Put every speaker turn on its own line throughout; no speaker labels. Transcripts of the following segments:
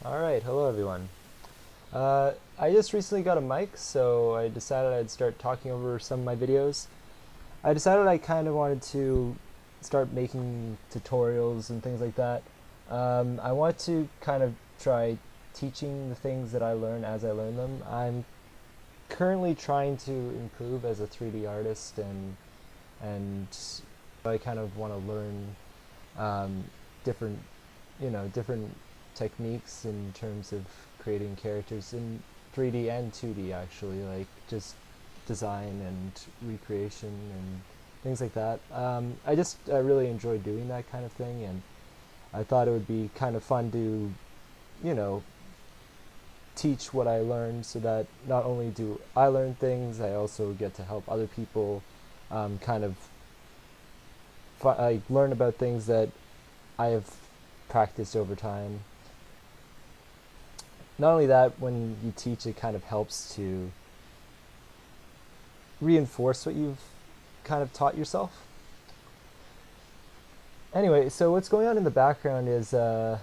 Alright, hello everyone. I just recently got a mic, so I decided I'd start talking over some of my videos. I decided I kind of wanted to start making tutorials and things like that. I want to kind of try teaching the things that I learn as I learn them. I'm currently trying to improve as a 3D artist, and I kind of want to learn different different techniques in terms of creating characters in 3D and 2D, actually, like just design and recreation and things like that. I really enjoy doing that kind of thing, and I thought it would be kind of fun to, you know, teach what I learned, so that not only do I learn things, I also get to help other people kind of learn about things that I have practiced over time. Not only that, when you teach, it kind of helps to reinforce what you've kind of taught yourself. Anyway, so what's going on in the background is a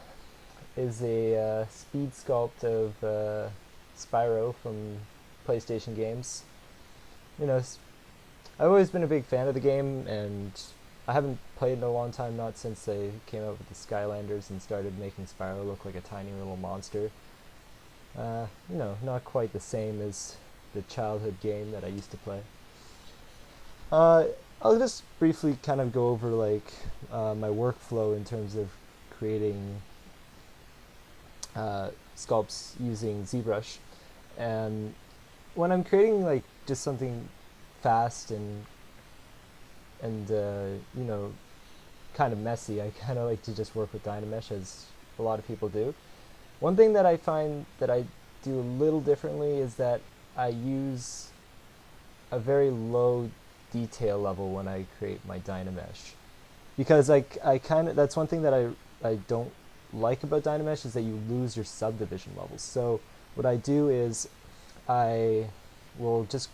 speed sculpt of Spyro from PlayStation games. You know, I've always been a big fan of the game, and I haven't played in a long time, not since they came out with the Skylanders and started making Spyro look like a tiny little monster. Not quite the same as the childhood game that I used to play. I'll just briefly kind of go over my workflow in terms of creating sculpts using ZBrush. And when I'm creating just something fast and kind of messy, I kind of like to just work with Dynamesh, as a lot of people do. One thing that I find that I do a little differently is that I use a very low detail level when I create my Dynamesh, because that's one thing that I don't like about Dynamesh, is that you lose your subdivision levels. So what I do is I will just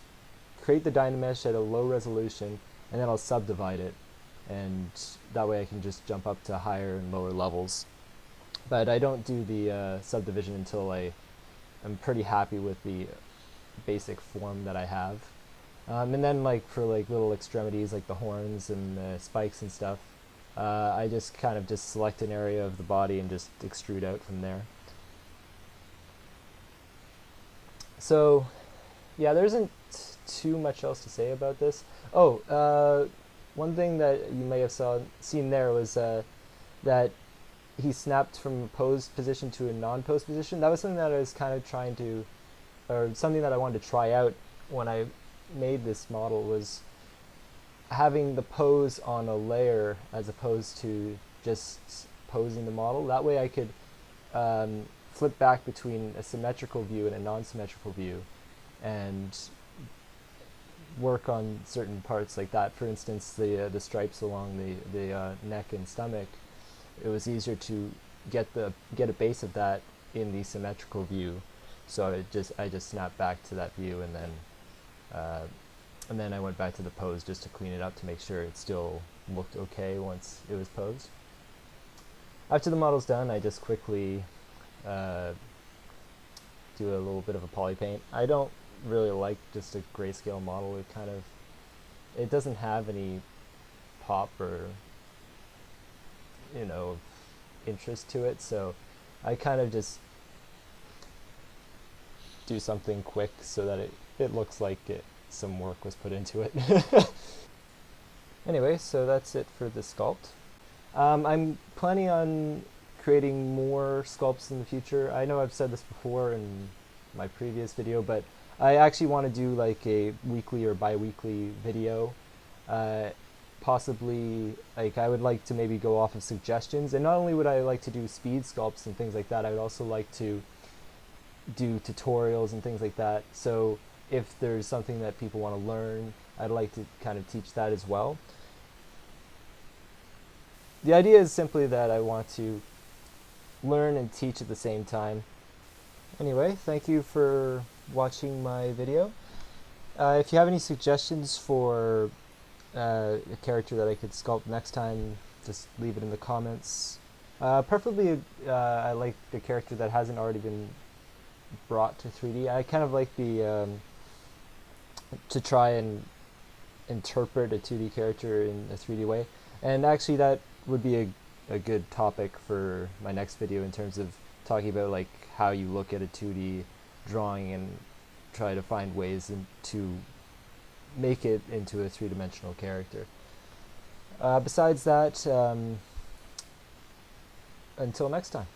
create the Dynamesh at a low resolution, and then I'll subdivide it, and that way I can just jump up to higher and lower levels. But I don't do the subdivision until I'm pretty happy with the basic form that I have. And then for little extremities like the horns and the spikes and stuff, I just kind of just select an area of the body and just extrude out from there. So yeah, there isn't too much else to say about this. One thing that you may have seen there was that he snapped from a posed position to a non-posed position. That was something that I was kind of something that I wanted to try out when I made this model, was having the pose on a layer as opposed to just posing the model. That way I could flip back between a symmetrical view and a non-symmetrical view and work on certain parts like that. For instance, the stripes along the neck and stomach. It was easier to get a base of that in the symmetrical view, so I just snapped back to that view, and then I went back to the pose just to clean it up to make sure it still looked okay once it was posed. After the model's done, I just quickly do a little bit of a poly paint. I don't really like just a grayscale model. It doesn't have any pop or interest to it, so I kind of just do something quick so that it looks like some work was put into it. Anyway, so that's it for the sculpt. I'm planning on creating more sculpts in the future. I know I've said this before in my previous video, but I actually want to do a weekly or bi-weekly video. Possibly, I would like to maybe go off of suggestions, and not only would I like to do speed sculpts and things like that, I would also like to do tutorials and things like that. So if there's something that people want to learn, I'd like to kind of teach that as well. The idea is simply that I want to learn and teach at the same time. Anyway, thank you for watching my video. If you have any suggestions for a character that I could sculpt next time, just leave it in the comments. Preferably, I like the character that hasn't already been brought to 3D. I kind of like the to try and interpret a 2D character in a 3D way, and actually that would be a good topic for my next video in terms of talking about like how you look at a 2D drawing and try to find ways to make it into a three-dimensional character. Besides that, until next time.